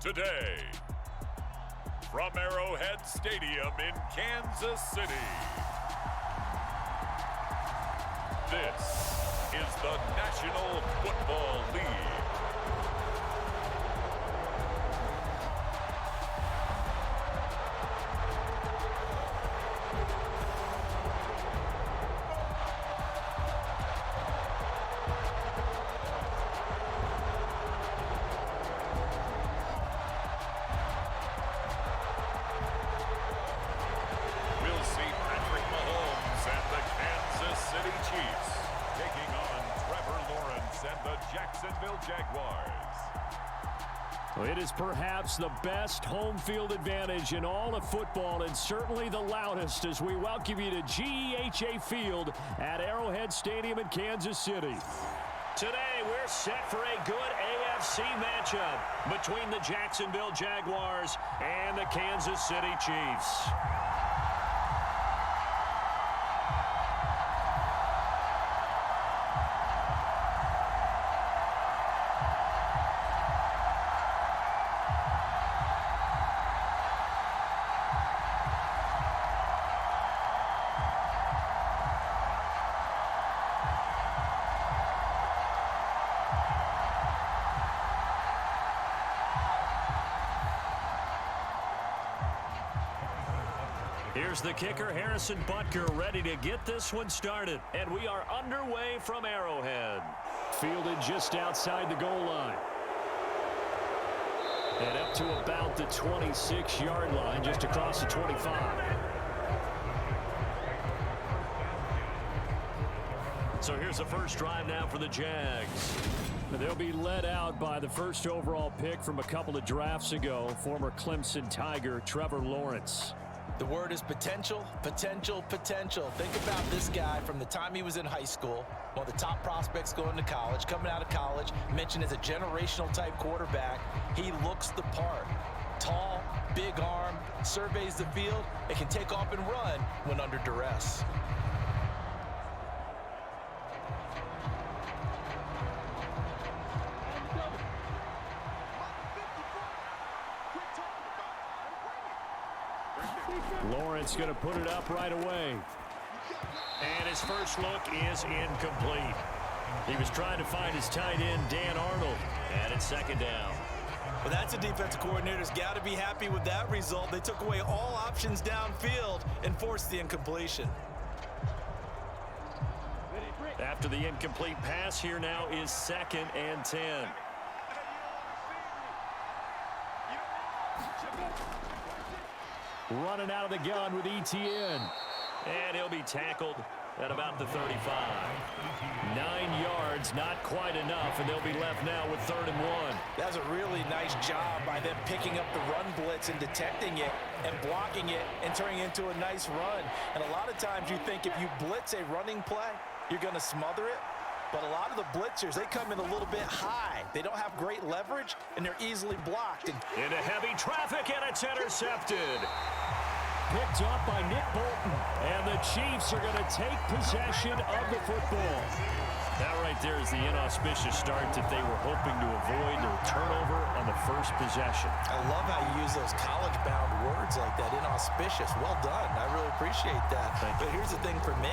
today, from Arrowhead Stadium in Kansas City, this is the National Football League. Jaguars. Well, it is perhaps the best home field advantage in all of football, and certainly the loudest, as we welcome you to GEHA Field at Arrowhead Stadium in Kansas City. Today, we're set for a good AFC matchup between the Jacksonville Jaguars and the Kansas City Chiefs. Here's the kicker, Harrison Butker, ready to get this one started. And we are underway from Arrowhead. Fielded just outside the goal line. And up to about the 26-yard line, just across the 25. So here's the first drive now for the Jags. They'll be led out by the first overall pick from a couple of drafts ago, former Clemson Tiger Trevor Lawrence. The word is potential, potential, potential. Think about this guy from the time he was in high school, one of the top prospects going to college, coming out of college, mentioned as a generational type quarterback. He looks the part. Tall, big arm, surveys the field, and can take off and run when under duress. Lawrence going to put it up right away. And his first look is incomplete. He was trying to find his tight end, Dan Arnold, and it's second down. Well, that's a defensive coordinator's got to be happy with that result. They took away all options downfield and forced the incompletion. After the incomplete pass, here now is 2nd and 10. Running out of the gun with ETN. And he'll be tackled at about the 35. 9 yards, not quite enough, and they'll be left now with 3rd and 1. That was a really nice job by them picking up the run blitz and detecting it and blocking it and turning it into a nice run. And a lot of times you think if you blitz a running play, you're going to smother it. But a lot of the blitzers, they come in a little bit high. They don't have great leverage, and they're easily blocked. Into heavy traffic, and it's intercepted. Picked up by Nick Bolton, and the Chiefs are going to take possession of the football. That right there is the inauspicious start that they were hoping to avoid, or turnover on the first possession. I love how you use those college-bound words like that, inauspicious. Well done. I really appreciate that. But here's the thing for me.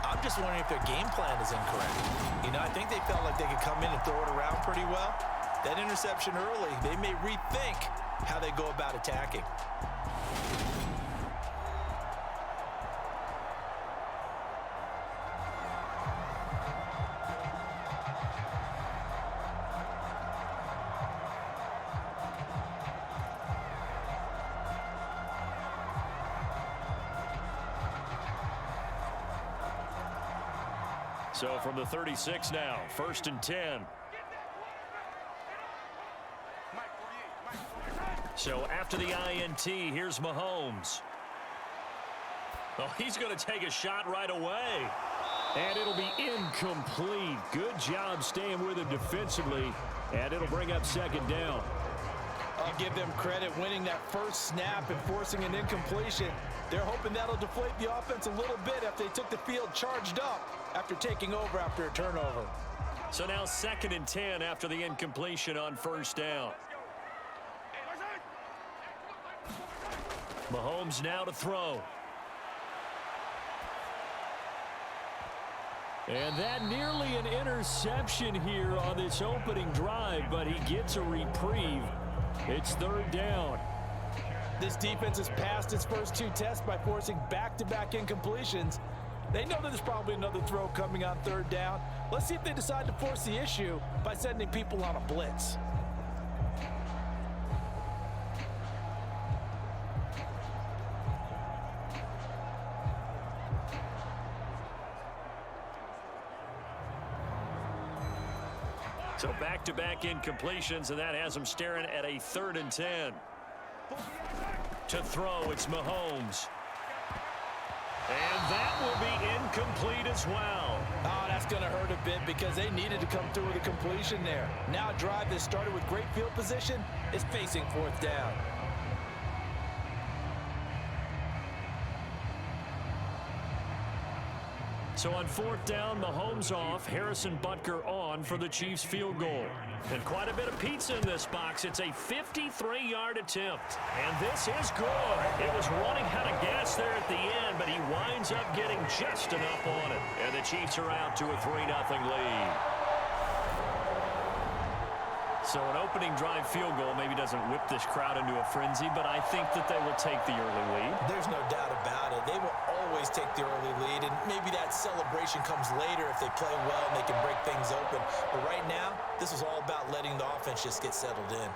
I'm just wondering if their game plan is incorrect. You know, I think they felt like they could come in and throw it around pretty well. That interception early, they may rethink how they go about attacking. So from the 36 now, 1st and 10. So after the INT, here's Mahomes. Oh, he's going to take a shot right away. And it'll be incomplete. Good job staying with him defensively. And it'll bring up 2nd down. I'll give them credit winning that first snap and forcing an incompletion. They're hoping that'll deflate the offense a little bit after they took the field charged up after taking over after a turnover. So now 2nd and 10 after the incompletion on 1st down. Mahomes now to throw. And that nearly an interception here on this opening drive, but he gets a reprieve. It's third down. This defense has passed its first two tests by forcing back-to-back incompletions. They know that there's probably another throw coming on third down. Let's see if they decide to force the issue by sending people on a blitz. So back-to-back incompletions, and that has them staring at a 3rd and 10. To throw, it's Mahomes. And that will be incomplete as well. Oh, that's going to hurt a bit because they needed to come through with a completion there. Now a drive that started with great field position is facing 4th down. So on 4th down, Mahomes off, Harrison Butker on for the Chiefs field goal. And quite a bit of pizza in this box. It's a 53-yard attempt. And this is good. It was running out of gas there at the end, but he winds up getting just enough on it. And the Chiefs are out to a 3-0 lead. So an opening drive field goal maybe doesn't whip this crowd into a frenzy, but I think that they will take the early lead. There's no doubt about it. They will always take the early lead, and maybe that celebration comes later if they play well and they can break things open. But right now, this is all about letting the offense just get settled in.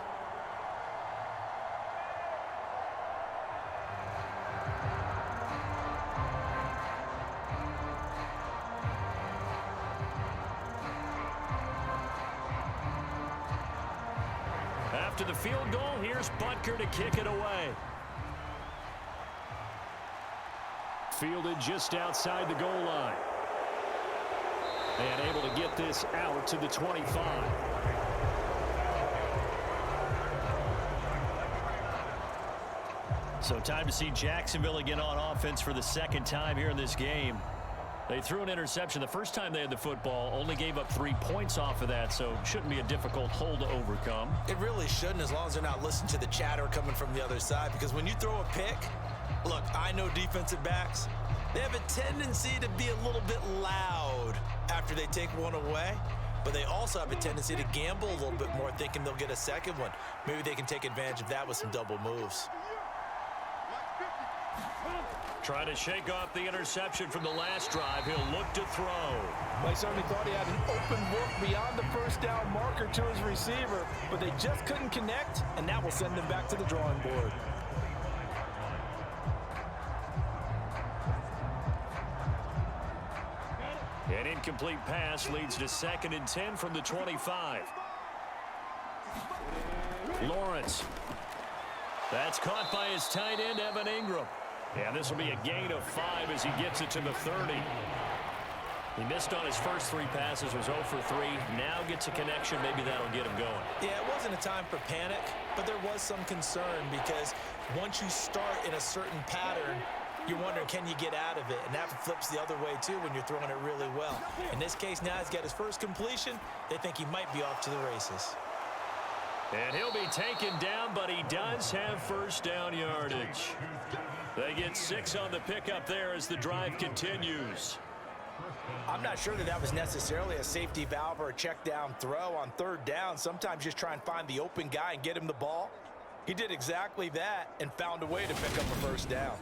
After the field goal, here's Butker to kick it away. Fielded just outside the goal line. And able to get this out to the 25. So time to see Jacksonville again on offense for the second time here in this game. They threw an interception the first time they had the football, only gave up 3 points off of that, so shouldn't be a difficult hole to overcome. It really shouldn't, as long as they're not listening to the chatter coming from the other side, because when you throw a pick, look, I know defensive backs, they have a tendency to be a little bit loud after they take one away, but they also have a tendency to gamble a little bit more, thinking they'll get a second one. Maybe they can take advantage of that with some double moves. Trying to shake off the interception from the last drive. He'll look to throw. Mike certainly thought he had an open look beyond the first down marker to his receiver, but they just couldn't connect, and that will send them back to the drawing board. An incomplete pass leads to 2nd and 10 from the 25. Lawrence. That's caught by his tight end, Evan Ingram. And this will be a gain of 5 as he gets it to the 30. He missed on his first 3 passes, was 0 for 3. Now gets a connection. Maybe that'll get him going. Yeah, it wasn't a time for panic, but there was some concern because once you start in a certain pattern, you're wondering, can you get out of it? And that flips the other way, too, when you're throwing it really well. In this case, now he's got his first completion. They think he might be off to the races. And he'll be taken down, but he does have first down yardage. They get 6 on the pickup there as the drive continues. I'm not sure that that was necessarily a safety valve or a check down throw on 3rd down. Sometimes just try and find the open guy and get him the ball. He did exactly that and found a way to pick up a first down.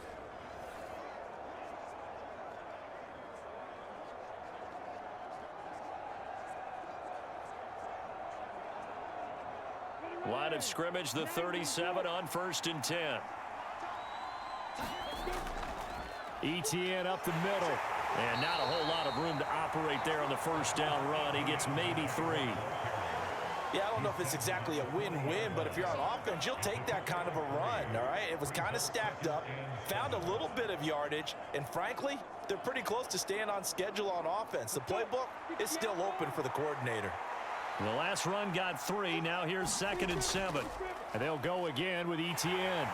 Line of scrimmage, the 37 on 1st and 10. ETN up the middle. And not a whole lot of room to operate there on the first down run. He gets maybe 3. Yeah, I don't know if it's exactly a win-win, but if you're on offense, you'll take that kind of a run, all right? It was kind of stacked up, found a little bit of yardage, and frankly, they're pretty close to staying on schedule on offense. The playbook is still open for the coordinator. The last run got 3. Now here's 2nd and 7. And they'll go again with ETN.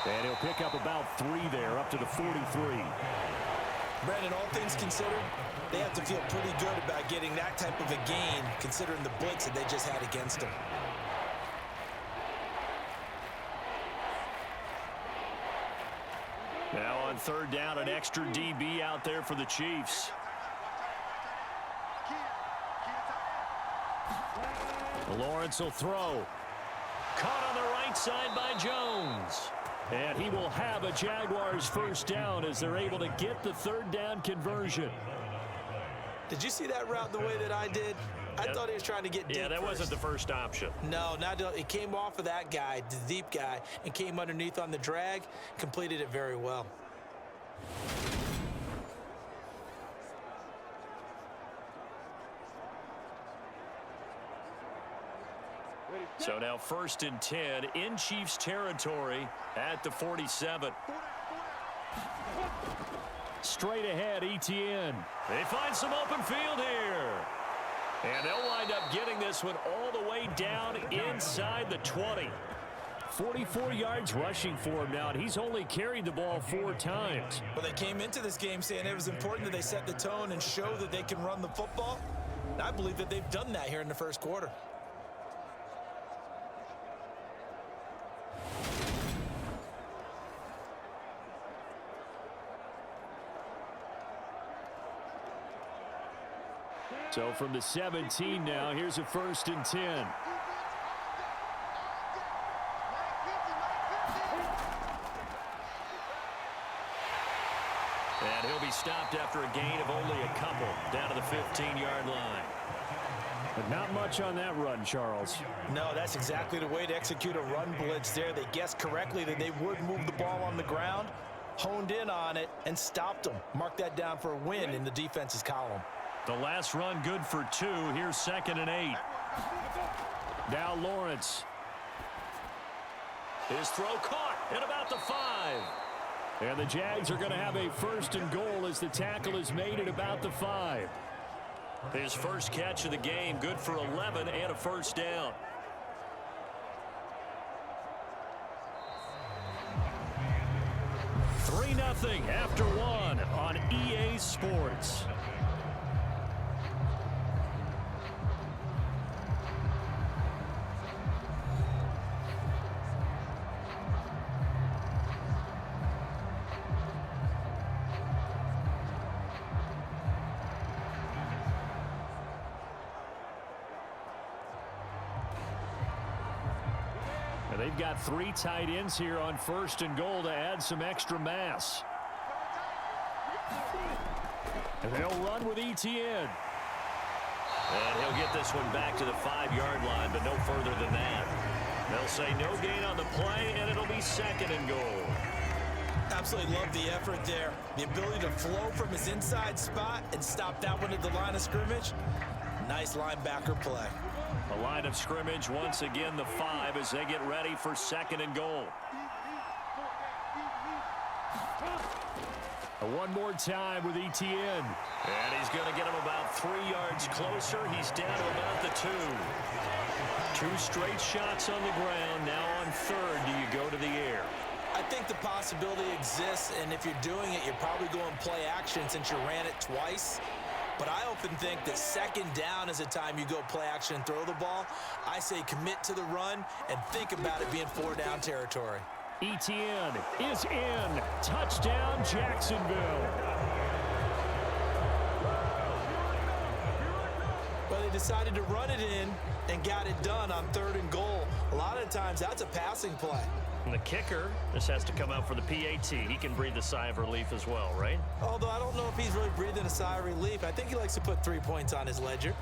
And he'll pick up about 3 there, up to the 43. Brandon, all things considered, they have to feel pretty good about getting that type of a gain, considering the blitz that they just had against them. on third down, an extra DB out there for the Chiefs. Lawrence will throw. Caught on the right side by Jones. And he will have a Jaguars first down as they're able to get the third down conversion. Did you see that route the way that I did? I thought he was trying to get deep. Yeah, that wasn't the first option. No, it came off of that guy, the deep guy, and came underneath on the drag, completed it very well. So now 1st and 10 in Chiefs territory at the 47. Straight ahead, Etienne. They find some open field here. And they'll wind up getting this one all the way down inside the 20. 44 yards rushing for him now, and he's only carried the ball 4 times. Well, they came into this game saying it was important that they set the tone and show that they can run the football. And I believe that they've done that here in the first quarter. So from the 17 now, here's a 1st and 10. And he'll be stopped after a gain of only a couple down to the 15-yard line. But not much on that run, Charles. No, that's exactly the way to execute a run blitz there. They guessed correctly that they would move the ball on the ground, honed in on it, and stopped them. Mark that down for a win in the defense's column. The last run good for 2. Here's 2nd and 8. Now Lawrence. His throw caught at about the 5. And the Jags are going to have a 1st and goal as the tackle is made at about the 5. His first catch of the game, good for 11 and a first down. Three 3-0 after 1 on EA Sports. They've got 3 tight ends here on 1st and goal to add some extra mass. And they'll run with Etienne. And he'll get this one back to the 5-yard line, but no further than that. They'll say no gain on the play, and it'll be 2nd and goal. Absolutely love the effort there. The ability to flow from his inside spot and stop that one at the line of scrimmage. Nice linebacker play. The line of scrimmage once again the 5 as they get ready for 2nd and goal. One more time with Etienne. And he's going to get him about 3 yards closer. He's down to about the 2. 2 straight shots on the ground. Now on 3rd, do you go to the air? I think the possibility exists, and if you're doing it, you're probably going play action since you ran it twice. But I often think that 2nd down is a time you go play action and throw the ball. I say commit to the run and think about it being 4-down territory. Etienne is in. Touchdown, Jacksonville. Well, they decided to run it in and got it done on 3rd and goal. A lot of times that's a passing play. And the kicker, this has to come out for the PAT. He can breathe a sigh of relief as well, right? Although I don't know if he's really breathing a sigh of relief. I think he likes to put 3 points on his ledger.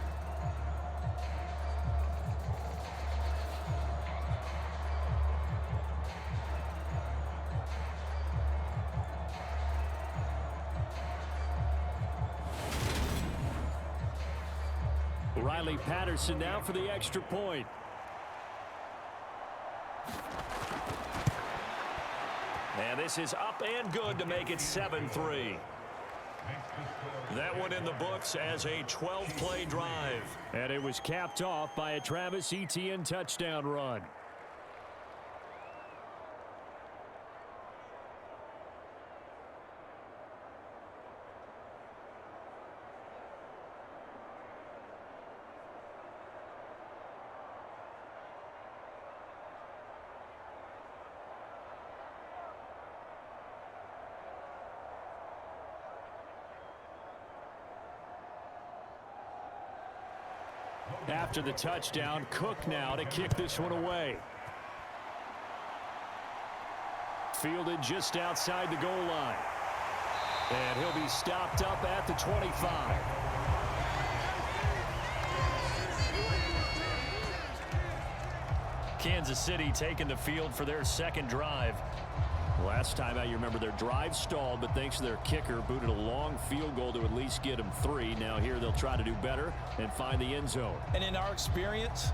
Riley Patterson now for the extra point. And this is up and good to make it 7-3. That one in the books as a 12-play drive. And it was capped off by a Travis Etienne touchdown run. After the touchdown, Cook now to kick this one away. Fielded just outside the goal line. And he'll be stopped up at the 25. Kansas City taking the field for their second drive. Last time out, you remember their drive stalled, but thanks to their kicker, booted a long field goal to at least get them 3. Now here they'll try to do better and find the end zone. And in our experience,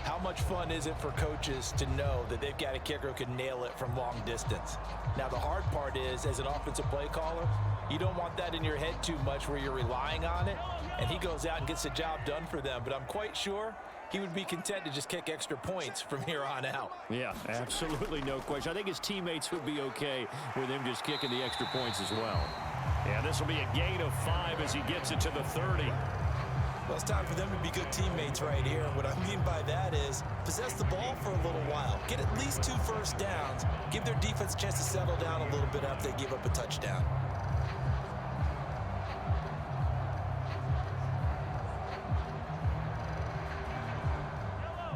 how much fun is it for coaches to know that they've got a kicker who can nail it from long distance? Now the hard part is, as an offensive play caller, you don't want that in your head too much where you're relying on it, and he goes out and gets the job done for them. But I'm quite sure he would be content to just kick extra points from here on out. Yeah, absolutely no question. I think his teammates would be okay with him just kicking the extra points as well. Yeah, this will be a gain of 5 as he gets it to the 30. Well, it's time for them to be good teammates right here. What I mean by that is possess the ball for a little while. Get at least 2 first downs. Give their defense a chance to settle down a little bit after they give up a touchdown.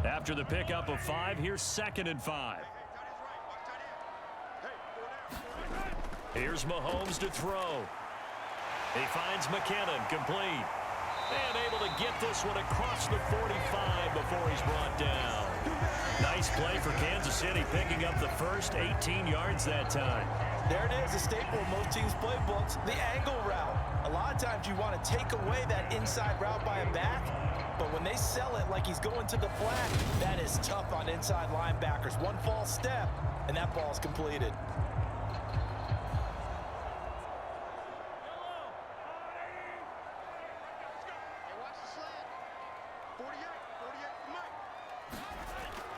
After the pickup of 5, here's 2nd and 5. Here's Mahomes to throw. He finds McKinnon, complete. And able to get this one across the 45 before he's brought down. Nice play for Kansas City, picking up the first 18 yards that time. There it is, a staple of most teams' playbooks, the angle route. A lot of times you want to take away that inside route by a back, but when they sell it like he's going to the flat, that is tough on inside linebackers. One false step, and that ball's completed.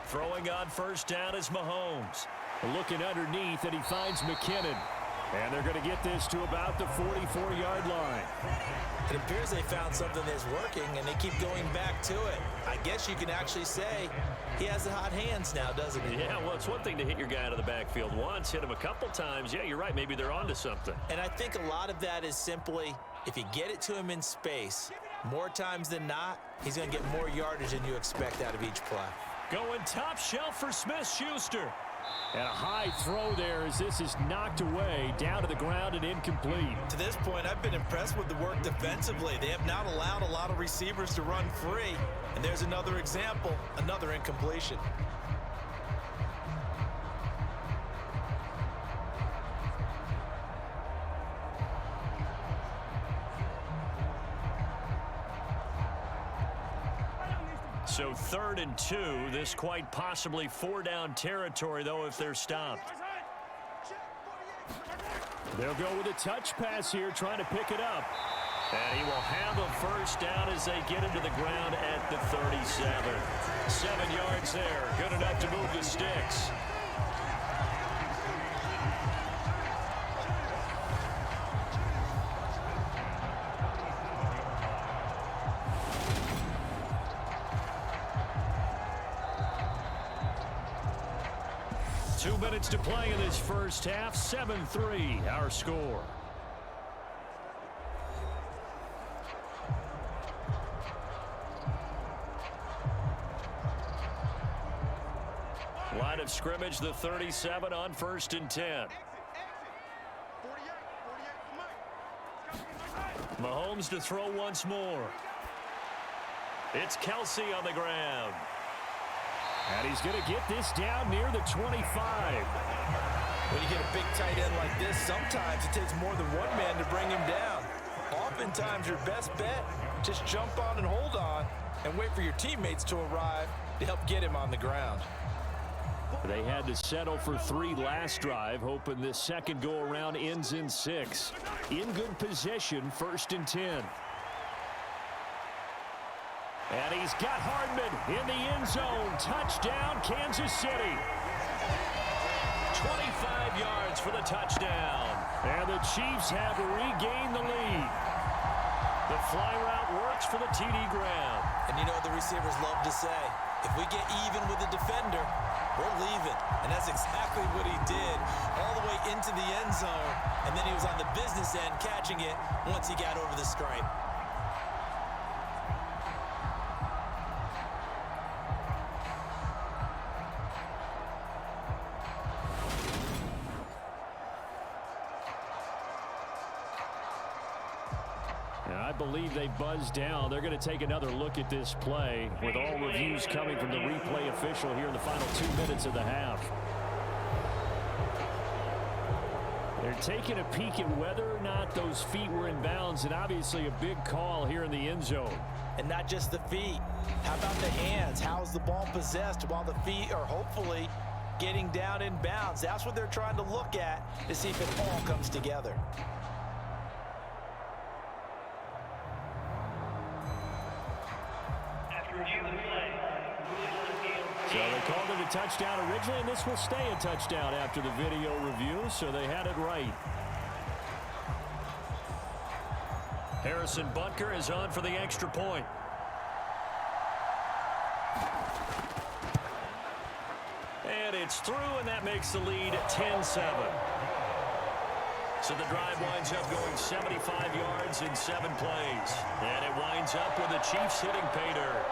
Throwing on first down is Mahomes. Looking underneath, and he finds McKinnon. And they're going to get this to about the 44-yard line. It appears they found something that's working, and they keep going back to it. I guess you can actually say he has the hot hands now, doesn't he? Yeah, well, it's one thing to hit your guy out of the backfield once, hit him a couple times. Yeah, you're right. Maybe they're onto something. And I think a lot of that is simply, if you get it to him in space, more times than not, he's going to get more yardage than you expect out of each play. Going top shelf for Smith-Schuster. And a high throw there as this is knocked away, down to the ground and incomplete. To this point, I've been impressed with the work defensively. They have not allowed a lot of receivers to run free. And there's another example, another incompletion. So 3rd and 2, this quite possibly 4-down territory, though, if they're stopped. They'll go with a touch pass here, trying to pick it up. And he will handle first down as they get into the ground at the 37. 7 yards there, good enough to move the sticks. Two minutes to play in this first half. 7-3, our score. Line of scrimmage, the 37 on 1st and 10. Mahomes to throw once more. It's Kelsey on the ground. And he's going to get this down near the 25. When you get a big tight end like this, sometimes it takes more than one man to bring him down. Oftentimes, your best bet, just jump on and hold on and wait for your teammates to arrive to help get him on the ground. They had to settle for 3 last drive, hoping this second go-around ends in 6. In good position, 1st and 10. And he's got Hardman in the end zone. Touchdown, Kansas City. 25 yards for the touchdown. And the Chiefs have regained the lead. The fly route works for the TD ground. And you know what the receivers love to say? If we get even with the defender, we're leaving. And that's exactly what he did, all the way into the end zone. And then he was on the business end catching it once he got over the stripe. believe they buzzed down. They're going to take another look at this play with all reviews coming from the replay official here in the final 2 minutes of the half. They're taking a peek at whether or not those feet were in bounds, and obviously a big call here in the end zone. And not just the feet. How about the hands? How's the ball possessed while the feet are hopefully getting down in bounds? That's what they're trying to look at to see if it all comes together. So they called it a touchdown originally, and this will stay a touchdown after the video review, so they had it right. Harrison Butker is on for the extra point. And it's through, and that makes the lead 10-7. So the drive winds up going 75 yards in 7 plays. And it winds up with the Chiefs hitting pay dirt.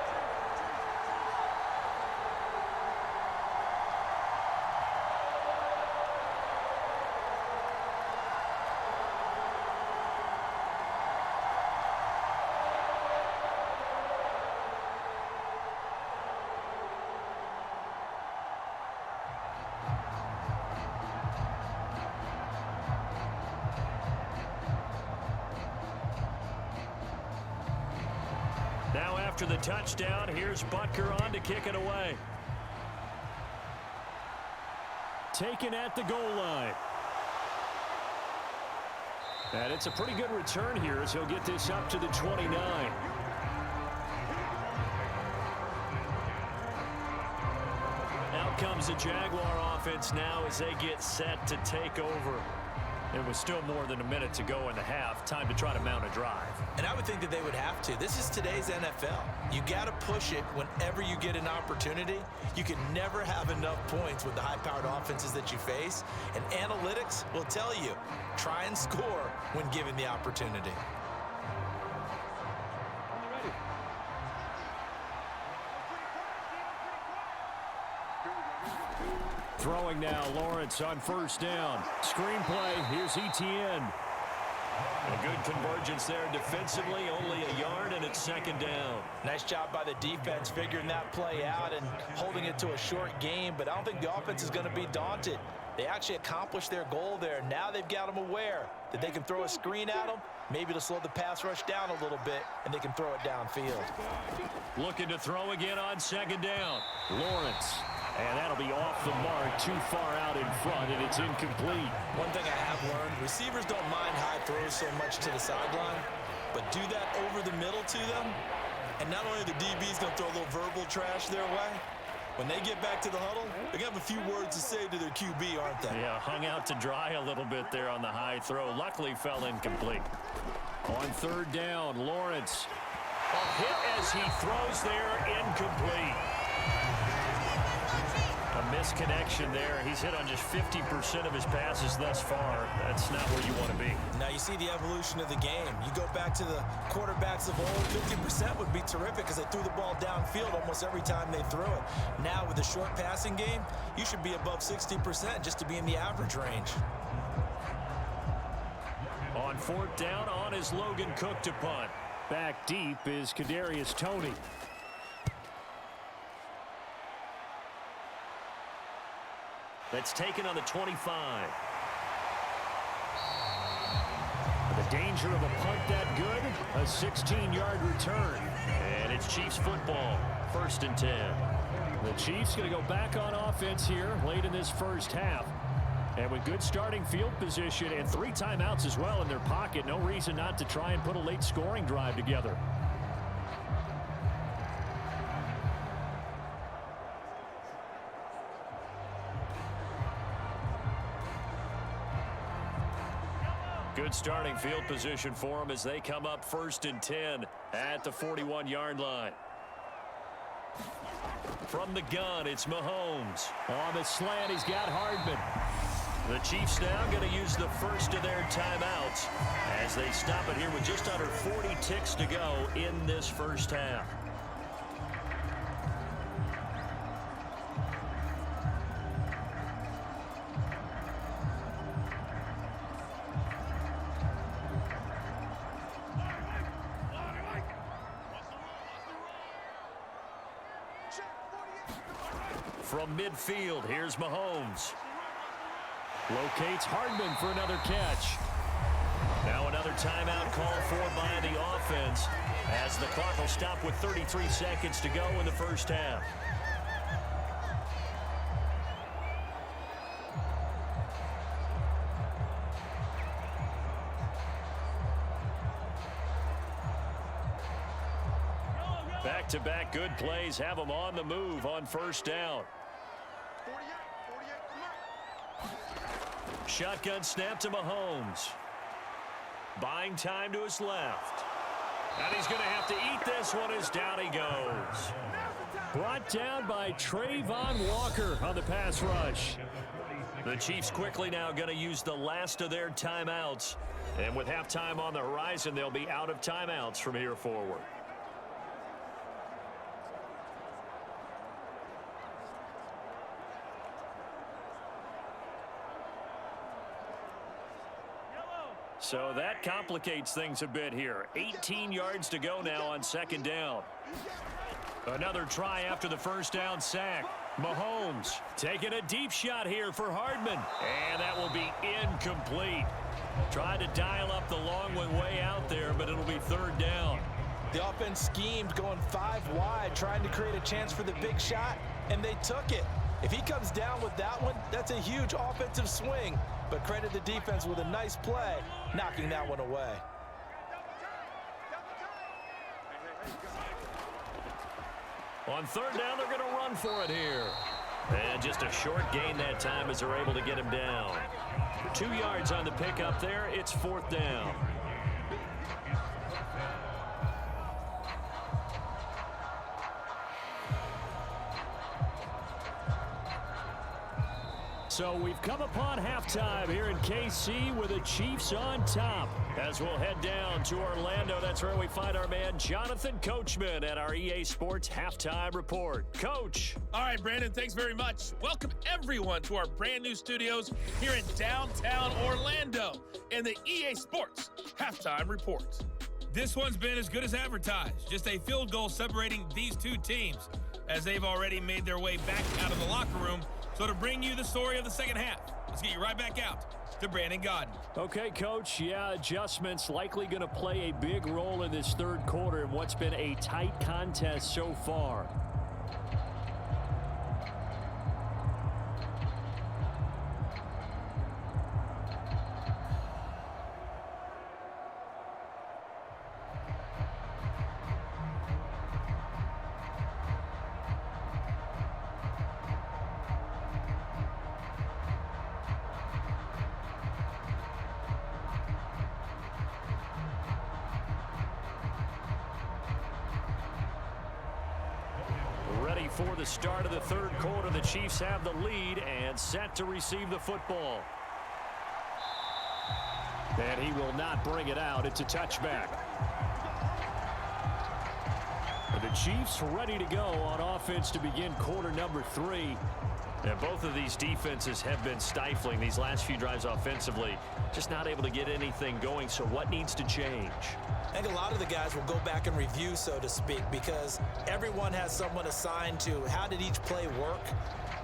Now after the touchdown, here's Butker on to kick it away. Taken at the goal line. And it's a pretty good return here as he'll get this up to the 29. Out comes the Jaguar offense now as they get set to take over. It was still more than a minute to go in the half. Time to try to mount a drive. And I would think that they would have to. This is today's NFL. You got to push it whenever you get an opportunity. You can never have enough points with the high-powered offenses that you face. And analytics will tell you, try and score when given the opportunity. Throwing now, Lawrence on first down. Screenplay, here's Etienne. A good convergence there defensively, only a yard, and it's second down. Nice job by the defense figuring that play out and holding it to a short game, but I don't think the offense is going to be daunted. They actually accomplished their goal there. Now they've got them aware that they can throw a screen at them, maybe to slow the pass rush down a little bit, and they can throw it downfield. Looking to throw again on second down. Lawrence. And that'll be off the mark, too far out in front, and it's incomplete. One thing I have learned, receivers don't mind high throws so much to the sideline, but do that over the middle to them, and not only the DB's going to throw a little verbal trash their way, when they get back to the huddle, they're going to have a few words to say to their QB, aren't they? Yeah, hung out to dry a little bit there on the high throw. Luckily fell incomplete. On third down, Lawrence. A hit as he throws there, incomplete. A misconnection there. He's hit on just 50% of his passes thus far. That's not where you want to be. Now you see the evolution of the game. You go back to the quarterbacks of old, 50% would be terrific because they threw the ball downfield almost every time they threw it. Now with the short passing game, you should be above 60% just to be in the average range. On fourth down, on is Logan Cook to punt. Back deep is Kadarius Toney. That's taken on the 25. The danger of a punt that good, a 16-yard return. And it's Chiefs football, 1st and 10. The Chiefs going to go back on offense here late in this first half. And with good starting field position and 3 timeouts as well in their pocket, no reason not to try and put a late scoring drive together. Good starting field position for them as they come up 1st and 10 at the 41-yard line. From the gun, it's Mahomes. On the slant, he's got Hardman. The Chiefs now going to use the first of their timeouts as they stop it here with just under 40 ticks to go in this first half. From midfield, here's Mahomes. Locates Hardman for another catch. Now another timeout called for by the offense as the clock will stop with 33 seconds to go in the first half. Back-to-back good plays have them on the move on first down. Shotgun snap to Mahomes. Buying time to his left. And he's going to have to eat this one as down he goes. Brought down by Trayvon Walker on the pass rush. The Chiefs quickly now going to use the last of their timeouts. And with halftime on the horizon, they'll be out of timeouts from here forward. So that complicates things a bit here. 18 yards to go now on second down. Another try after the first down sack. Mahomes taking a deep shot here for Hardman. And that will be incomplete. Tried to dial up the long one way out there, but it'll be third down. The offense schemed going 5 wide, trying to create a chance for the big shot, and they took it. If he comes down with that one, that's a huge offensive swing. But credit the defense with a nice play, knocking that one away. On third down, they're going to run for it here. And just a short gain that time as they're able to get him down. 2 yards on the pickup there. It's fourth down. So we've come upon halftime here in KC with the Chiefs on top. As we'll head down to Orlando, that's where we find our man Jonathan Coachman at our EA Sports Halftime Report. Coach. All right, Brandon, thanks very much. Welcome everyone to our brand new studios here in downtown Orlando in the EA Sports Halftime Report. This one's been as good as advertised. Just a field goal separating these two teams as they've already made their way back out of the locker room. So to bring you the story of the second half, let's get you right back out to Brandon Godden. Okay, Coach. Yeah, adjustments likely going to play a big role in this third quarter in what's been a tight contest so far. For the start of the third quarter, the Chiefs have the lead and set to receive the football. And he will not bring it out. It's a touchback. The Chiefs ready to go on offense to begin quarter number 3. And both of these defenses have been stifling these last few drives offensively. Just not able to get anything going. So what needs to change? I think a lot of the guys will go back and review, so to speak, because everyone has someone assigned to how did each play work.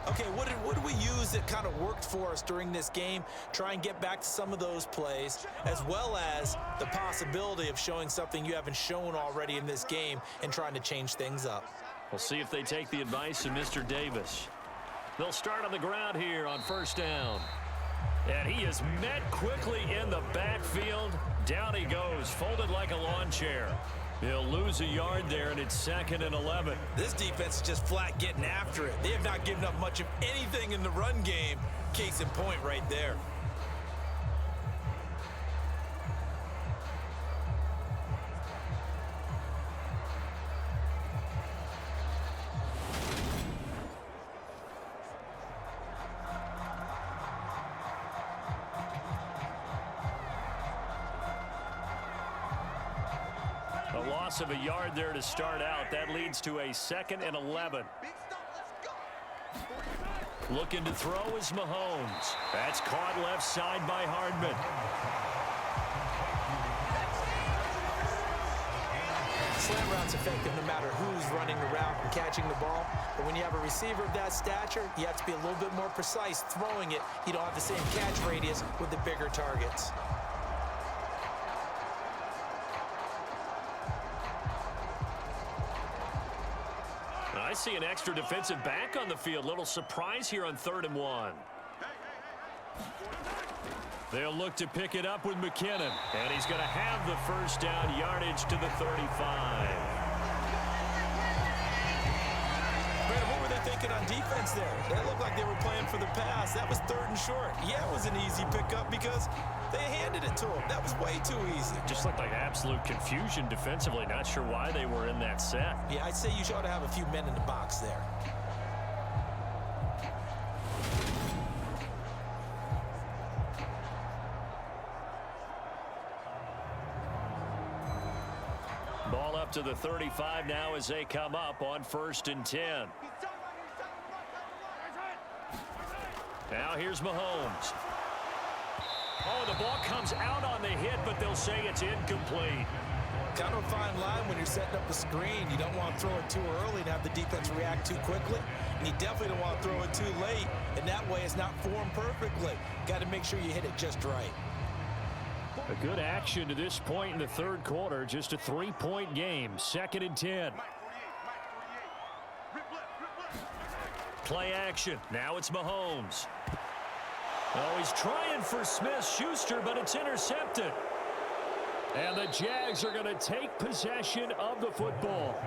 Okay, what did we use that kind of worked for us during this game? Try and get back to some of those plays, as well as the possibility of showing something you haven't shown already in this game and trying to change things up. We'll see if they take the advice of Mr. Davis. They'll start on the ground here on first down. And he is met quickly in the backfield. Down he goes, folded like a lawn chair. He'll lose a yard there, and it's 2nd and 11. This defense is just flat getting after it. They have not given up much of anything in the run game. Case in point right there. A loss of a yard there to start out. That leads to a 2nd and 11. Looking to throw is Mahomes. That's caught left side by Hardman. slant route's effective no matter who's running the route and catching the ball. But when you have a receiver of that stature, you have to be a little bit more precise throwing it. You don't have the same catch radius with the bigger targets. I see an extra defensive back on the field. Little surprise here on 3rd and 1. They'll look to pick it up with McKinnon. And he's going to have the first down, yardage to the 35. Brandon, what were they thinking on defense there? They looked like they were playing for the pass. That was 3rd and short. Yeah, it was an easy pickup because they handed it to him. That was way too easy. Just looked like absolute confusion defensively. Not sure why they were in that set. Yeah, I'd say you ought to have a few men in the box there. Ball up to the 35 now as they come up on 1st and 10. Now here's Mahomes. Oh, the ball comes out on the hit, but they'll say it's incomplete. Kind of a fine line when you're setting up a screen. You don't want to throw it too early and have the defense react too quickly. And you definitely don't want to throw it too late. And that way it's not formed perfectly. Got to make sure you hit it just right. A good action to this point in the 3rd quarter. Just a 3-point game. 2nd and 10. Play action. Now it's Mahomes. Oh, he's trying for Smith-Schuster, but it's intercepted. And the Jags are going to take possession of the football.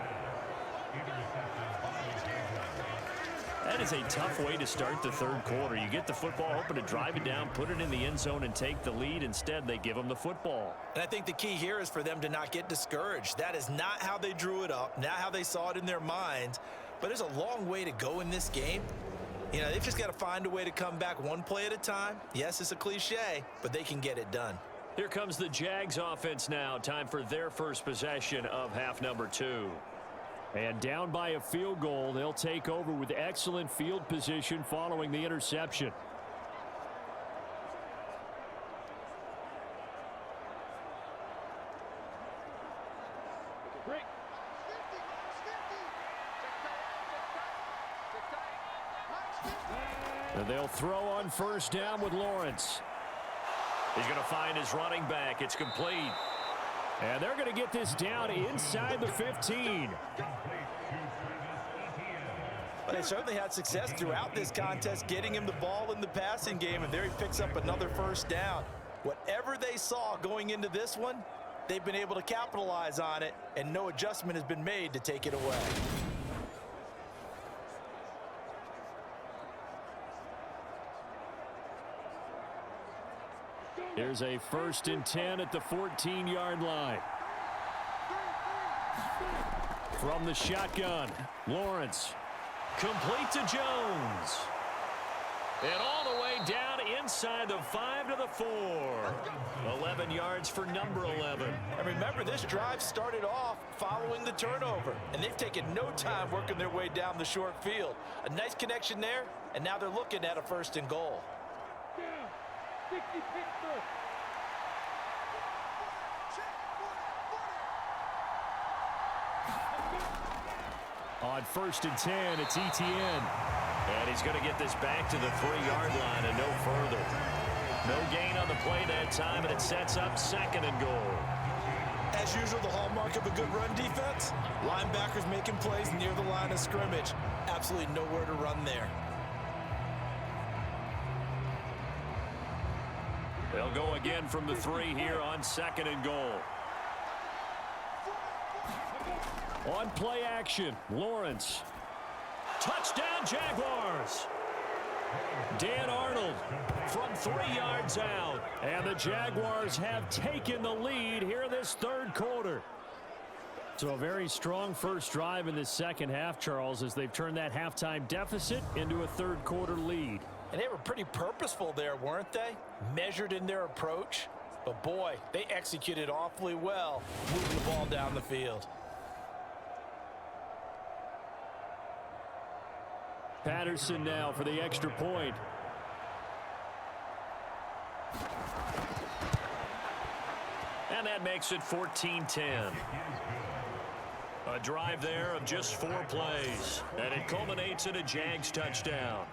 That is a tough way to start the 3rd quarter. You get the football, hoping to drive it down, put it in the end zone, and take the lead. Instead, they give them the football. And I think the key here is for them to not get discouraged. That is not how they drew it up, not how they saw it in their minds. But there's a long way to go in this game. You know, they've just got to find a way to come back one play at a time. Yes, it's a cliche, but they can get it done. Here comes the Jags offense now. Time for their first possession of half number 2. And down by a field goal, they'll take over with excellent field position following the interception. And they'll throw on 1st down with Lawrence. He's going to find his running back. It's complete. And they're going to get this down inside the 15. Well, they certainly had success throughout this contest, getting him the ball in the passing game, and there he picks up another 1st down. Whatever they saw going into this one, they've been able to capitalize on it, and no adjustment has been made to take it away. Here's a 1st and 10 at the 14-yard line. From the shotgun, Lawrence. Complete to Jones. And all the way down inside the 5 to the 4. 11 yards for number 11. And remember, this drive started off following the turnover, and they've taken no time working their way down the short field. A nice connection there, and now they're looking at a 1st and goal. On 1st and 10, it's Etienne. And he's going to get this back to the 3-yard line and no further. No gain on the play that time, and it sets up 2nd and goal. As usual, the hallmark of a good run defense, linebackers making plays near the line of scrimmage. Absolutely nowhere to run there. They'll go again from the 3 here on 2nd and goal. On play action, Lawrence. Touchdown, Jaguars. Dan Arnold from 3 yards out. And the Jaguars have taken the lead here in this 3rd quarter. So a very strong first drive in the 2nd half, Charles, as they've turned that halftime deficit into a 3rd quarter lead. And they were pretty purposeful there, weren't they? Measured in their approach. But boy, they executed awfully well, moving the ball down the field. Patterson now for the extra point. And that makes it 14-10. A drive there of just 4 plays, and it culminates in a Jags touchdown.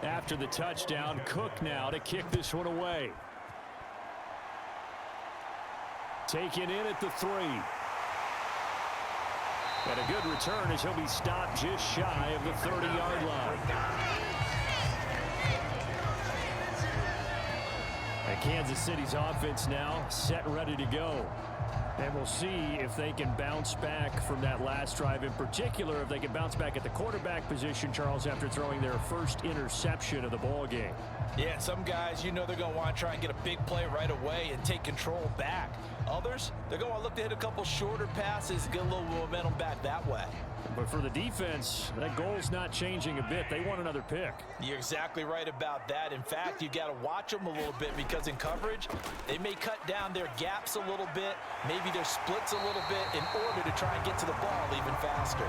After the touchdown, Cook now to kick this one away. Taken in at the 3. And a good return as he'll be stopped just shy of the 30-yard line. And Kansas City's offense now set and ready to go. And we'll see if they can bounce back from that last drive, in particular if they can bounce back at the quarterback position, Charles, after throwing their first interception of the ball game. Yeah, some guys, you know they're going to want to try and get a big play right away and take control back. Others, they're going to look to hit a couple shorter passes, get a little momentum back that way. But for the defense, that goal's not changing a bit. They want another pick. You're exactly right about that. In fact, you got to watch them a little bit because in coverage, they may cut down their gaps a little bit, maybe their splits a little bit in order to try and get to the ball even faster.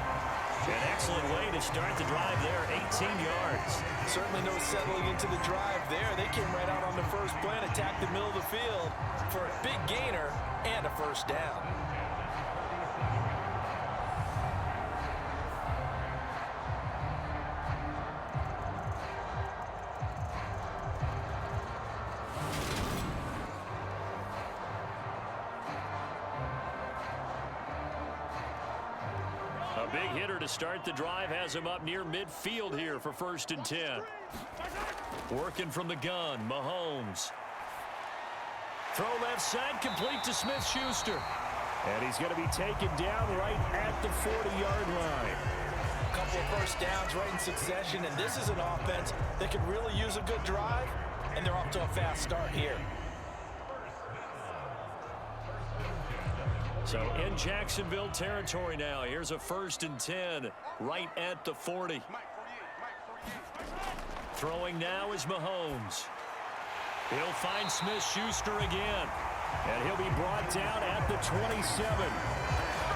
An excellent way to start the drive there, 18 yards. Certainly no settling into the drive there. They came right out on the first play and attacked the middle of the field for a big gainer and a first down. A big hitter to start the drive has him up near midfield here for 1st and 10. Working from the gun, Mahomes. Throw left side, complete to Smith-Schuster. And he's going to be taken down right at the 40-yard line. A couple of first downs right in succession, and this is an offense that could really use a good drive, and they're off to a fast start here. So in Jacksonville territory now. Here's a 1st and 10 right at the 40. Throwing now is Mahomes. He'll find Smith-Schuster again. And he'll be brought down at the 27.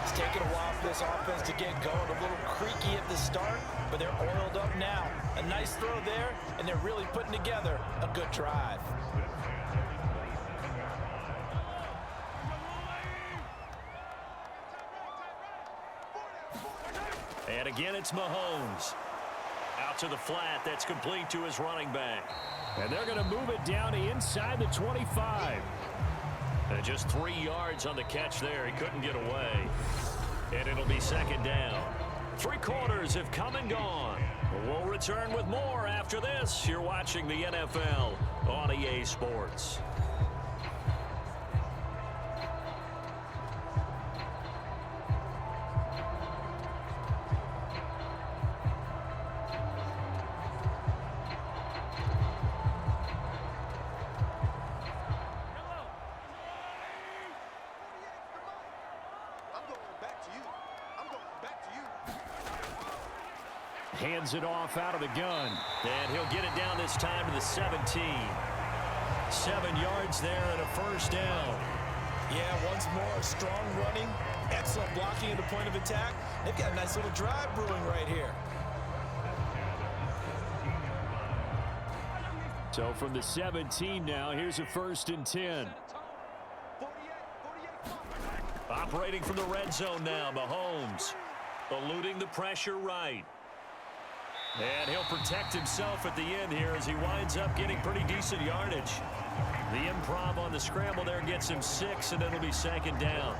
It's taken a while for this offense to get going. A little creaky at the start, but they're oiled up now. A nice throw there, and they're really putting together a good drive. And again, it's Mahomes. Out to the flat. That's complete to his running back. And they're going to move it down to inside the 25. And just 3 yards on the catch there. He couldn't get away. And it'll be 2nd down. 3 quarters have come and gone. We'll return with more after this. You're watching the NFL on EA Sports. Hands it off out of the gun. And he'll get it down this time to the 17. 7 yards there and a 1st down. Yeah, once more, strong running, excellent blocking at the point of attack. They've got a nice little drive brewing right here. So from the 17 now, here's a 1st and 10. Operating from the red zone now, Mahomes. Eluding the pressure right. And he'll protect himself at the end here as he winds up getting pretty decent yardage. The improv on the scramble there gets him 6, and it'll be 2nd down.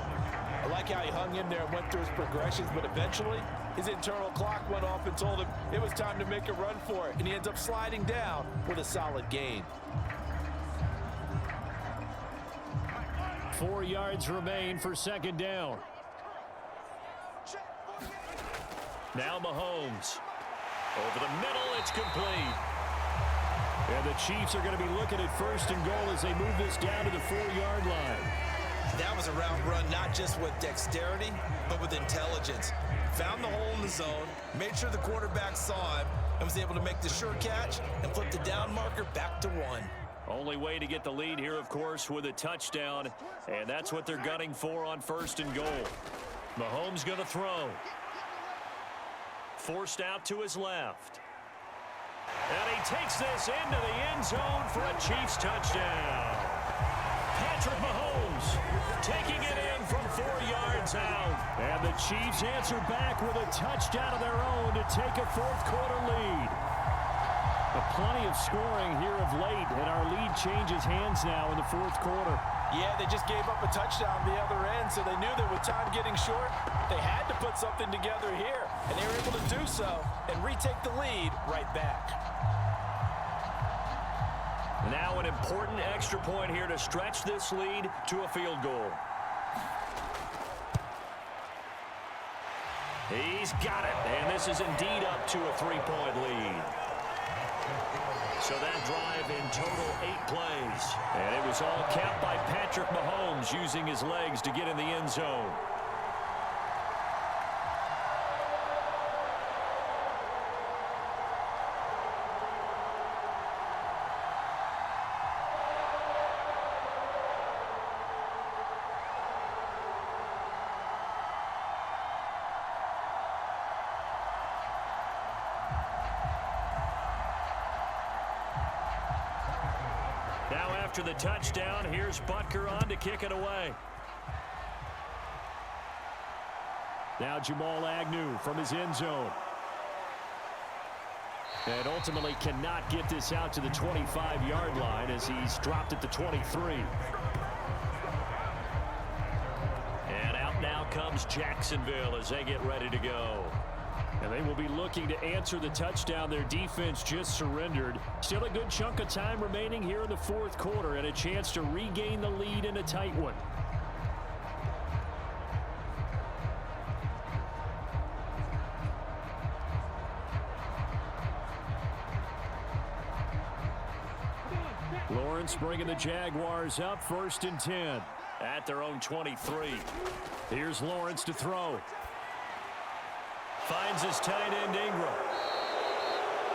I like how he hung in there and went through his progressions, but eventually his internal clock went off and told him it was time to make a run for it, and he ends up sliding down with a solid gain. 4 yards remain for 2nd down. Now Mahomes. Over the middle, it's complete. And the Chiefs are going to be looking at 1st and goal as they move this down to the 4-yard line. That was a route run not just with dexterity, but with intelligence. Found the hole in the zone, made sure the quarterback saw him, and was able to make the sure catch and flip the down marker back to 1. Only way to get the lead here, of course, with a touchdown, and that's what they're gunning for on 1st and goal. Mahomes going to throw. Forced out to his left. And he takes this into the end zone for a Chiefs touchdown. Patrick Mahomes taking it in from 4 yards out. And the Chiefs answer back with a touchdown of their own to take a 4th quarter lead. Plenty of scoring here of late, and our lead changes hands now in the 4th quarter. Yeah, they just gave up a touchdown the other end, so they knew that with time getting short, they had to put something together here, and they were able to do so and retake the lead right back. Now an important extra point here to stretch this lead to a field goal. He's got it, and this is indeed up to a 3-point lead. So that drive in total 8 plays. And it was all capped by Patrick Mahomes using his legs to get in the end zone. Now after the touchdown, here's Butker on to kick it away. Now Jamal Agnew from his end zone. And ultimately cannot get this out to the 25-yard line as he's dropped at the 23. And out now comes Jacksonville as they get ready to go. And they will be looking to answer the touchdown their defense just surrendered. Still a good chunk of time remaining here in the 4th quarter and a chance to regain the lead in a tight one. Lawrence bringing the Jaguars up 1st and 10 at their own 23. Here's Lawrence to throw. Finds his tight end Ingram.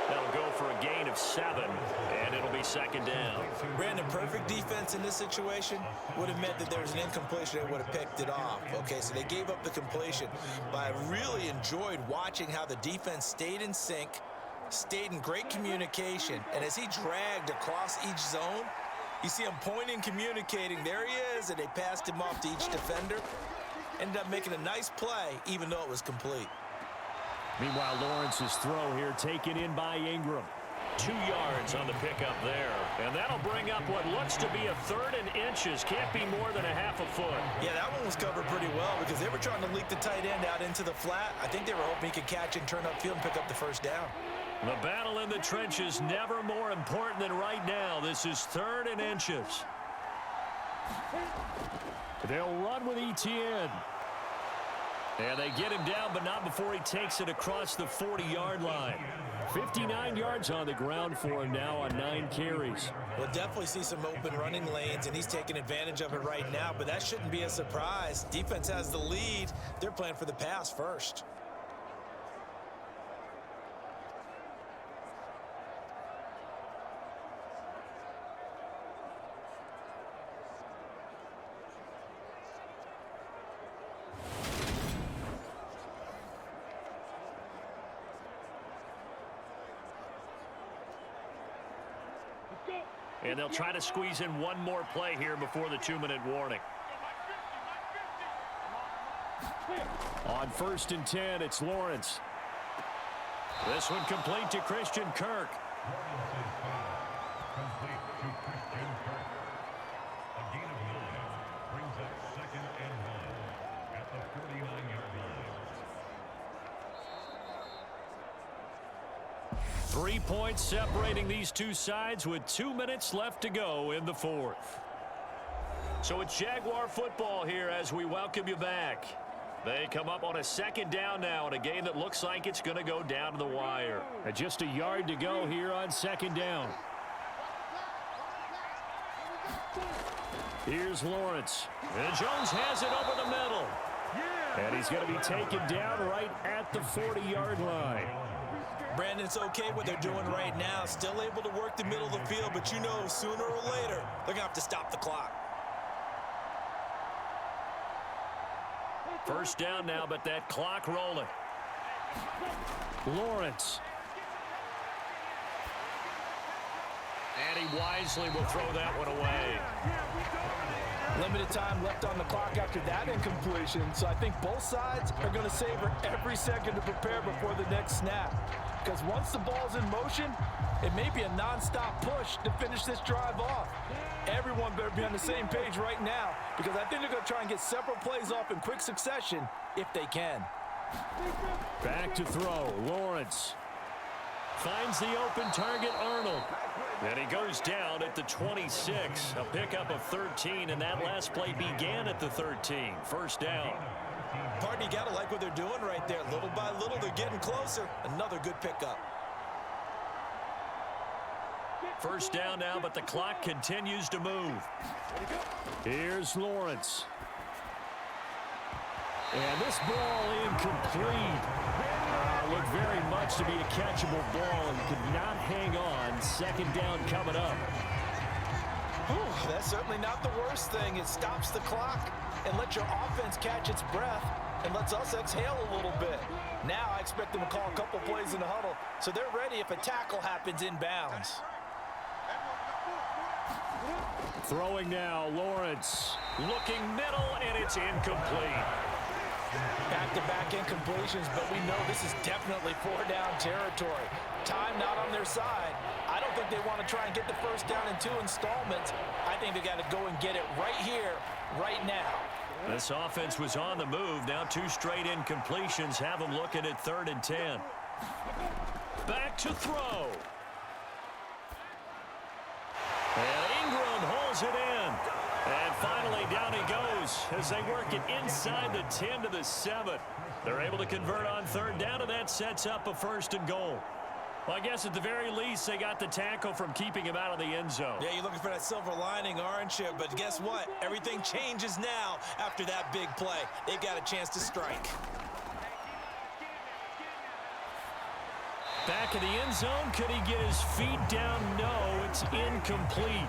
That'll go for a gain of 7, and it'll be 2nd down. Brandon, perfect defense in this situation would have meant that there was an incompletion that would have picked it off. Okay, so they gave up the completion. But I really enjoyed watching how the defense stayed in sync, stayed in great communication, and as he dragged across each zone, you see him pointing, communicating. There he is, and they passed him off to each defender. Ended up making a nice play, even though it was complete. Meanwhile, Lawrence's throw here taken in by Ingram. 2 yards on the pickup there. And that'll bring up what looks to be a 3rd and inches. Can't be more than a half a foot. Yeah, that one was covered pretty well because they were trying to leak the tight end out into the flat. I think they were hoping he could catch and turn upfield and pick up the 1st down. The battle in the trenches never more important than right now. This is 3rd and inches. They'll run with Etienne. And they get him down, but not before he takes it across the 40-yard line. 59 yards on the ground for him now on 9 carries. We'll definitely see some open running lanes, and he's taking advantage of it right now, but that shouldn't be a surprise. Defense has the lead. They're playing for the pass first. And they'll try to squeeze in one more play here before the 2-minute warning. On 1st and 10, it's Lawrence. This one complete to Christian Kirk. A gain of 9 brings up 2nd and 1 at the 49-yard line. 3 points separating these two sides with 2 minutes left to go in the 4th. So it's Jaguar football here as we welcome you back. They come up on a 2nd down now in a game that looks like it's going to go down to the wire. And just a yard to go here on 2nd down. Here's Lawrence. And Jones has it over the middle. And he's going to be taken down right at the 40-yard line. Brandon, it's okay what they're doing right now. Still able to work the middle of the field, but you know sooner or later they're going to have to stop the clock. First down now, but that clock rolling. Lawrence. And he wisely will throw that one away. Limited time left on the clock after that incompletion, so I think both sides are going to savor every second to prepare before the next snap. Because once the ball's in motion, it may be a non-stop push to finish this drive off. Everyone better be on the same page right now, because I think they're going to try and get several plays off in quick succession if they can. Back to throw. Lawrence finds the open target, Arnold. And he goes down at the 26. A pickup of 13, and that last play began at the 13. First down. Pardon, you got to like what they're doing right there. Little by little, they're getting closer. Another good pickup. First down now, but the clock continues to move. Here's Lawrence. And this ball incomplete. Looked very much to be a catchable ball and could not hang on. Second down coming up. Whew, that's certainly not the worst thing. It stops the clock and lets your offense catch its breath and lets us exhale a little bit. Now I expect them to call a couple plays in the huddle so they're ready if a tackle happens inbounds. Throwing now, Lawrence. Looking middle, and it's incomplete. Back-to-back incompletions, but we know this is definitely four-down territory. Time not on their side. I don't think they want to try and get the first down in 2 installments. I think they got to go and get it right here, right now. This offense was on the move. Now 2 straight incompletions have them looking at 3rd and 10. Back to throw. And Ingram holds it in. And finally, down he goes as they work it inside the 10 to the 7. They're able to convert on 3rd down, and that sets up a 1st and goal. Well, I guess at the very least, they got the tackle from keeping him out of the end zone. Yeah, you're looking for that silver lining, aren't you? But guess what? Everything changes now after that big play. They've got a chance to strike. Back in the end zone. Could he get his feet down? No, it's incomplete.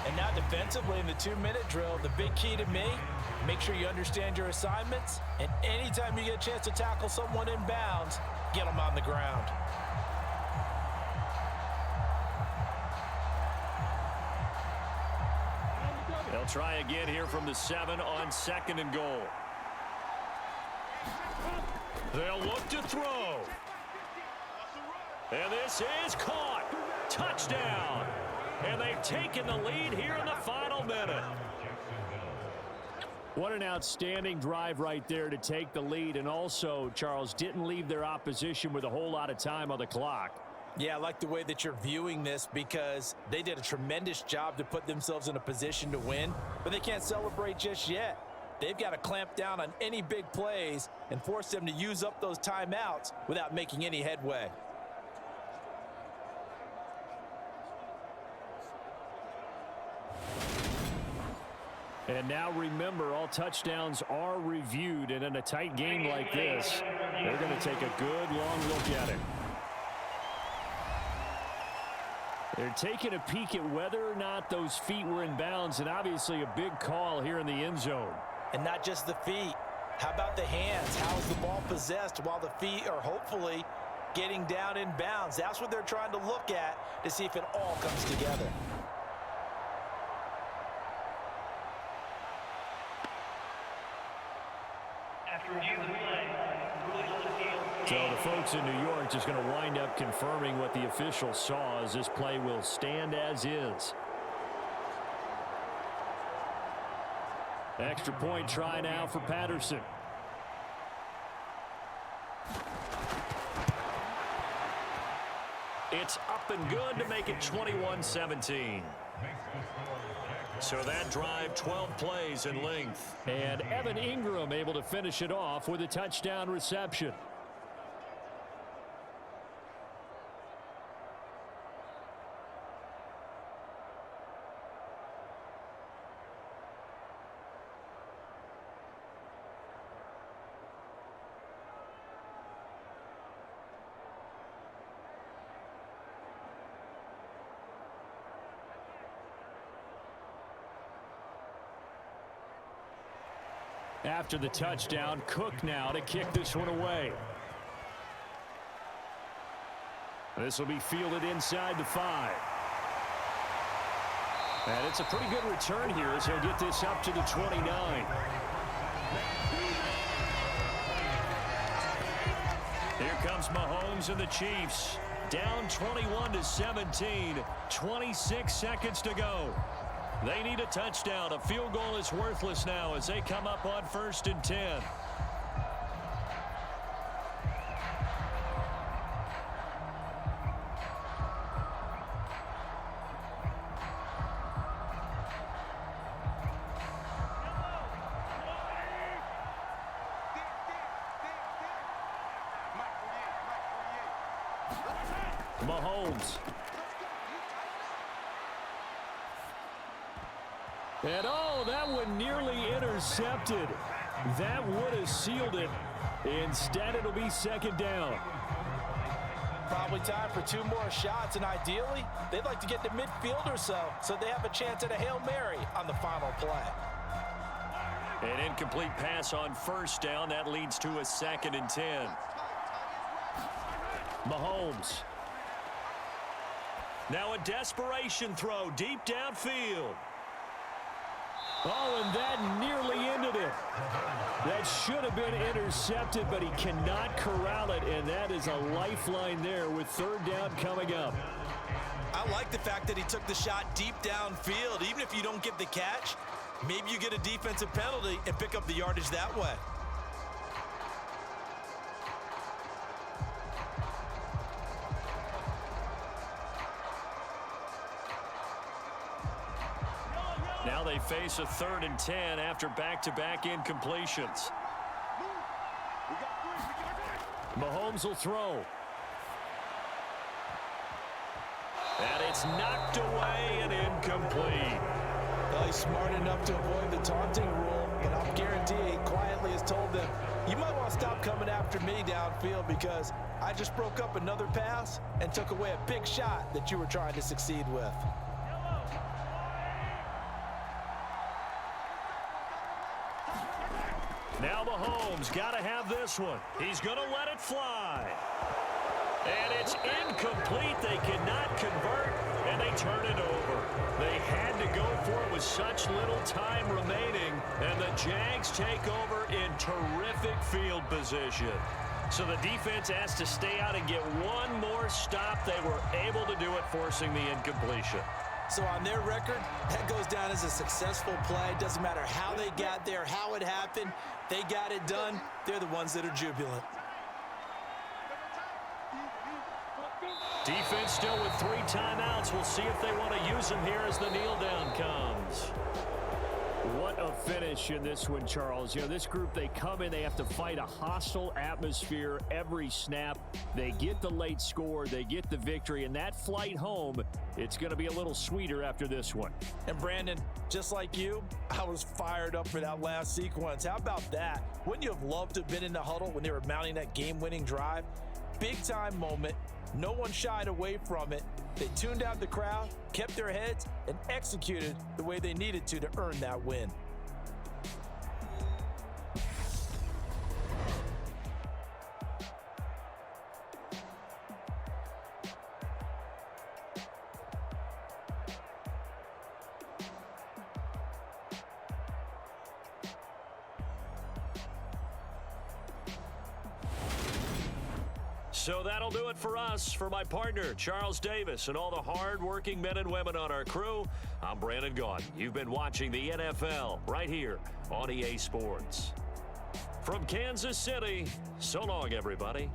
And now defensively in the 2-minute drill, the big key to me, make sure you understand your assignments, and anytime you get a chance to tackle someone in bounds, get them on the ground. They'll try again here from the 7 on 2nd and goal. They'll look to throw. And this is caught. Touchdown. And they've taken the lead here in the final minute. What an outstanding drive right there to take the lead. And also, Charles, didn't leave their opposition with a whole lot of time on the clock. Yeah, I like the way that you're viewing this because they did a tremendous job to put themselves in a position to win, but they can't celebrate just yet. They've got to clamp down on any big plays and force them to use up those timeouts without making any headway. And now remember, all touchdowns are reviewed, and in a tight game like this, they're going to take a good long look at it. They're taking a peek at whether or not those feet were in bounds, and obviously a big call here in the end zone. And not just the feet. How about the hands? How is the ball possessed while the feet are hopefully getting down in bounds? That's what they're trying to look at to see if it all comes together. So the folks in New York just going to wind up confirming what the official saw, as this play will stand as is. Extra point try now for Patterson. It's up and good to make it 21-17. So that drive, 12 plays in length. And Evan Ingram able to finish it off with a touchdown reception. after the touchdown. Cook now to kick this one away. This will be fielded inside the 5. And it's a pretty good return here as he'll get this up to the 29. Here comes Mahomes and the Chiefs. Down 21-17. 26 seconds to go. They need a touchdown. A field goal is worthless now as they come up on 1st and 10. Mahomes. And oh, that one nearly intercepted. That would have sealed it. Instead, it'll be 2nd down. Probably time for 2 more shots, and ideally, they'd like to get to midfield or so they have a chance at a Hail Mary on the final play. An incomplete pass on 1st down. That leads to a 2nd and 10. Mahomes. Now a desperation throw deep downfield. Oh, and that nearly ended it. That should have been intercepted, but he cannot corral it, and that is a lifeline there with 3rd down coming up. I like the fact that he took the shot deep downfield. Even if you don't get the catch, maybe you get a defensive penalty and pick up the yardage that way. Now they face a 3rd and 10 after back-to-back incompletions. Mahomes will throw. And it's knocked away and incomplete. Well, he's smart enough to avoid the taunting rule, but I'll guarantee he quietly has told them, you might want to stop coming after me downfield because I just broke up another pass and took away a big shot that you were trying to succeed with. Now Mahomes got to have this one. He's going to let it fly. And it's incomplete. They cannot convert, and they turn it over. They had to go for it with such little time remaining, and the Jags take over in terrific field position. So the defense has to stay out and get one more stop. They were able to do it, forcing the incompletion. So on their record, that goes down as a successful play. Doesn't matter how they got there, how it happened. They got it done. They're the ones that are jubilant. Defense still with 3 timeouts. We'll see if they want to use them here as the kneel down comes. What a finish in this one, Charles. You know, this group, they come in, they have to fight a hostile atmosphere every snap. They get the late score, they get the victory, and that flight home, it's going to be a little sweeter after this one. And Brandon, just like you, I was fired up for that last sequence. How about that? Wouldn't you have loved to have been in the huddle when they were mounting that game-winning drive? Big-time moment. No one shied away from it. They tuned out the crowd, kept their heads, and executed the way they needed to earn that win. So that'll do it for us. For my partner, Charles Davis, and all the hard-working men and women on our crew, I'm Brandon Gaudin. You've been watching the NFL right here on EA Sports. From Kansas City, so long, everybody.